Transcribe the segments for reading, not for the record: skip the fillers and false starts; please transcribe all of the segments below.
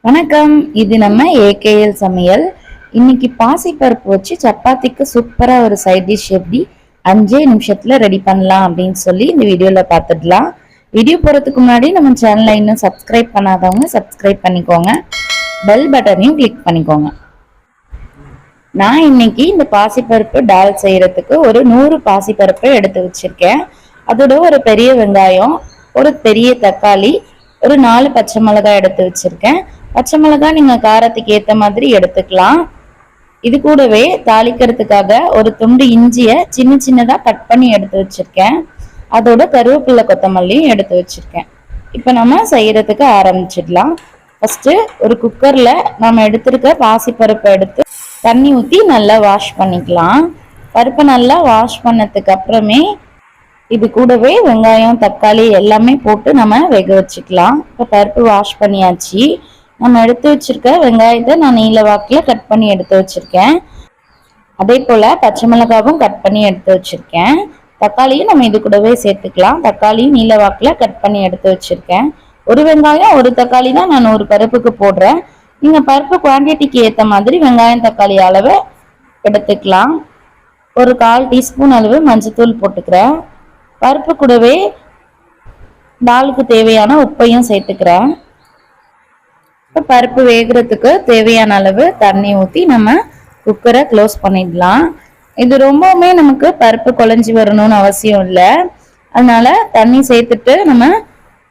வணக்கம். இது நம்ம ஏகேஎல் சமையல். இன்னைக்கு பாசிப்பருப்பு வச்சு சப்பாத்திக்கு சூப்பரா ஒரு சைட் டிஷ் எப்படி 5 நிமிஷத்துல ரெடி பண்ணலாம் அப்படின்னு சொல்லி இந்த வீடியோல பார்த்துடலாம். வீடியோ போறதுக்கு முன்னாடி நம்ம சேனலை இன்னும் சப்ஸ்கிரைப் பண்ணாதவங்க சப்ஸ்கிரைப் பண்ணிக்கோங்க, பெல் பட்டனையும் கிளிக் பண்ணிக்கோங்க. நான் இன்னைக்கு இந்த பாசிப்பருப்பு டால் செய்யறதுக்கு ஒரு 100 பாசிப்பருப்பு எடுத்து வச்சிருக்கேன். அதோட ஒரு பெரிய வெங்காயம், ஒரு பெரிய தக்காளி, ஒரு 4 பச்சை மிளகாய் எடுத்து வச்சிருக்கேன். பச்சை மிளகாய் நீங்க காரத்துக்கு ஏத்த மாதிரி எடுத்துக்கலாம். இது கூடவே தாளிக்கிறதுக்காக ஒரு துண்டு இஞ்சியை சின்ன சின்னதா கட் பண்ணி எடுத்து வச்சிருக்கேன். அதோட கருவேப்பிலை கொத்தமல்லியும் எடுத்து வச்சிருக்கேன். இப்போ நம்ம செய்யறதுக்கு ஆரம்பிச்சிடலாம். ஃபர்ஸ்ட் ஒரு குக்கர்ல நம்ம எடுத்திருக்க பாசிப்பருப்பை எடுத்து தண்ணி ஊற்றி நல்லா வாஷ் பண்ணிக்கலாம். பருப்பை நல்லா வாஷ் பண்ணதுக்கு அப்புறமே இது கூடவே வெங்காயம், தக்காளி எல்லாமே போட்டு நம்ம வேக வச்சுக்கலாம். இப்போ பருப்பு வாஷ் பண்ணியாச்சு. நம்ம எடுத்து வச்சிருக்க வெங்காயத்தை நான் நீல வாக்கில் கட் பண்ணி எடுத்து வச்சிருக்கேன். அதே போல பச்சை மிளகாவும் கட் பண்ணி எடுத்து வச்சிருக்கேன். தக்காளியும் நம்ம இது கூடவே சேர்த்துக்கலாம். தக்காளியும் நீல வாக்கில் கட் பண்ணி எடுத்து வச்சிருக்கேன். ஒரு வெங்காயம் ஒரு தக்காளி தான் நான் ஒரு பருப்புக்கு போடுறேன். நீங்க பருப்பு குவான்டிட்டிக்கு ஏற்ற மாதிரி வெங்காயம் தக்காளி அளவு எடுத்துக்கலாம். ஒரு 1/4 டீஸ்பூன் அளவு மஞ்சத்தூள் போட்டுக்கிறேன். பருப்பு கூடவே டாலுக்கு தேவையான உப்பையும் சேர்த்துக்கிறேன். இப்போ பருப்பு வேகிறதுக்கு தேவையான அளவு தண்ணி ஊற்றி நம்ம குக்கரை க்ளோஸ் பண்ணிடலாம். இது ரொம்பவுமே நமக்கு பருப்பு குழஞ்சி வரணும்னு அவசியம் இல்லை. அதனால தண்ணி சேர்த்துட்டு நம்ம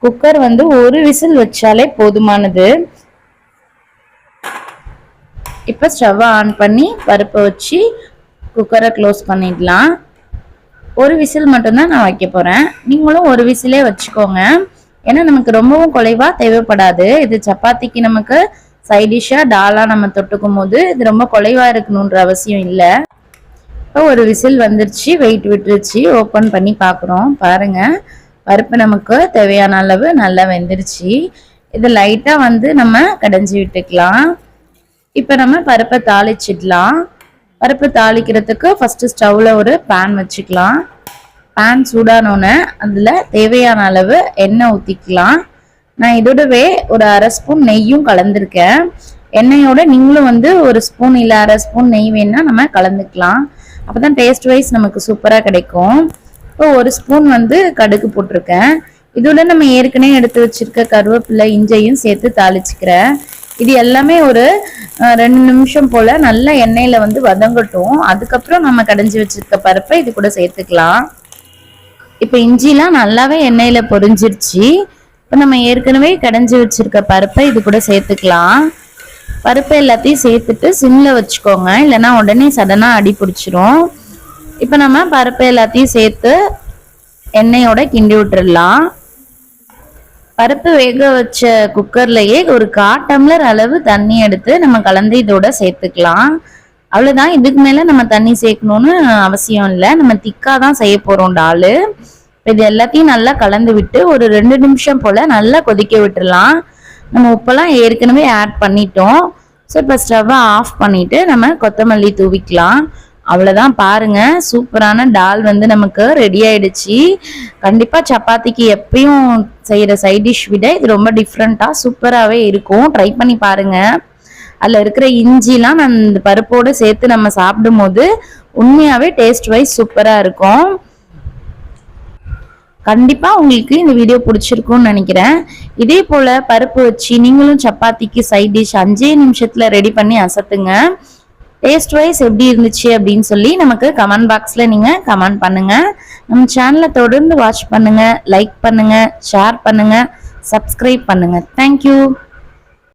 குக்கர் ஒரு விசில் வச்சாலே போதுமானது. இப்போ ஸ்டவ்வை ஆன் பண்ணி பருப்பை வச்சு குக்கரை க்ளோஸ் பண்ணிடலாம். ஒரு விசில் மட்டும்தான் நான் வைக்க போறேன். நீங்களும் ஒரு விசிலே வச்சுக்கோங்க. ஏன்னா நமக்கு ரொம்பவும் குறைவா தேவைப்படாது. இது சப்பாத்திக்கு நமக்கு சைட் டிஷ்ஷா டாலா நம்ம தொட்டுக்கும் போது இது ரொம்ப குறைவா இருக்கணும்ன்ற அவசியம் இல்லை. இப்போ ஒரு விசில் வந்துருச்சு, வெயிட் விட்டுருச்சு. ஓப்பன் பண்ணி பார்க்குறோம். பாருங்க, பருப்பு நமக்கு தேவையான அளவு நல்லா வெந்துருச்சு. இது லைட்டா நம்ம கடைஞ்சி விட்டுக்கலாம். இப்போ நம்ம பருப்பை தாளிச்சிடலாம். பருப்பு தாளிக்கிறதுக்கு ஃபர்ஸ்ட் ஸ்டவ்ல ஒரு பேன் வச்சுக்கலாம். பேன் சூடானோன்னு அதில் தேவையான அளவு எண்ணெய் ஊற்றிக்கலாம். நான் இதோடவே ஒரு 1/2 ஸ்பூன் நெய்யும் கலந்துருக்கேன். எண்ணெயோட நீங்களும் ஒரு ஸ்பூன் இல்லை 1/2 ஸ்பூன் நெய் வேணா நம்ம கலந்துக்கலாம். அப்போ தான் டேஸ்ட் வைஸ் நமக்கு சூப்பராக கிடைக்கும். இப்போ ஒரு ஸ்பூன் கடுகு போட்டிருக்கேன். இதோட நம்ம ஏற்கனவே எடுத்து வச்சிருக்க கருவேப்பிலை இஞ்சையும் சேர்த்து தாளிச்சுக்கிறேன். இது எல்லாமே ஒரு 2 நிமிஷம் போல நல்ல எண்ணெயில வதங்கட்டும். அதுக்கப்புறம் நம்ம கடைஞ்சி வச்சிருக்க பருப்பை இது கூட சேர்த்துக்கலாம். இப்போ இஞ்சிலாம் நல்லாவே எண்ணெயில பொரிஞ்சிருச்சு. இப்போ நம்ம ஏற்கனவே கடைஞ்சி வச்சிருக்க பருப்பை இது கூட சேர்த்துக்கலாம். பருப்பை எல்லாத்தையும் சேர்த்துட்டு சிம்ல வச்சுக்கோங்க, இல்லைன்னா உடனே சடனா அடி பிடிச்சிரும். இப்போ நம்ம பருப்பை எல்லாத்தையும் சேர்த்து எண்ணெயோட கிண்டி விட்டுடலாம். பருப்பு வேக வச்ச குக்கர்லயே ஒரு 1/4 டம்ளர் அளவு தண்ணி எடுத்து நம்ம கலந்து இதோட சேர்த்துக்கலாம். அவ்வளவுதான். இதுக்கு மேல நம்ம தண்ணி சேர்க்கணும்னு அவசியம் இல்லை. நம்ம திக்கா தான் செய்ய போறோம் டாலு. இது எல்லாத்தையும் நல்லா கலந்து விட்டு ஒரு 2 நிமிஷம் போல நல்லா கொதிக்க விட்டுடலாம். நம்ம உப்பெல்லாம் ஏற்கனவே ஆட் பண்ணிட்டோம். ஸோ இப்போ ஸ்டவ்வை ஆஃப் பண்ணிட்டு நம்ம கொத்தமல்லி தூவிக்கலாம். அவ்வளவுதான். பாருங்க, சூப்பரான டால் நமக்கு ரெடி ஆயிடுச்சு. கண்டிப்பா சப்பாத்திக்கு எப்பயும் செய்யற சைட் டிஷ் விட இது ரொம்ப டிஃப்ரெண்டா சூப்பராகவே இருக்கும். ட்ரை பண்ணி பாருங்க. அதுல இருக்கிற இஞ்சிலாம் நான் இந்த பருப்போடு சேர்த்து நம்ம சாப்பிடும் போது உண்மையாவே டேஸ்ட் வைஸ் சூப்பரா இருக்கும். கண்டிப்பா உங்களுக்கு இந்த வீடியோ பிடிச்சிருக்கும்னு நினைக்கிறேன். இதே போல பருப்பு வச்சு நீங்களும் சப்பாத்திக்கு சைட் டிஷ் 5 நிமிஷத்துல ரெடி பண்ணி அசத்துங்க. டேஸ்ட் வைஸ் எப்படி இருந்துச்சு அப்படின்னு சொல்லி நமக்கு கமெண்ட் பாக்ஸ்ல நீங்க கமெண்ட் பண்ணுங்க. நம்ம சேனலை தொடர்ந்து வாட்ச் பண்ணுங்க, லைக் பண்ணுங்க, ஷேர் பண்ணுங்க, சப்ஸ்கிரைப் பண்ணுங்க. தேங்க்யூ.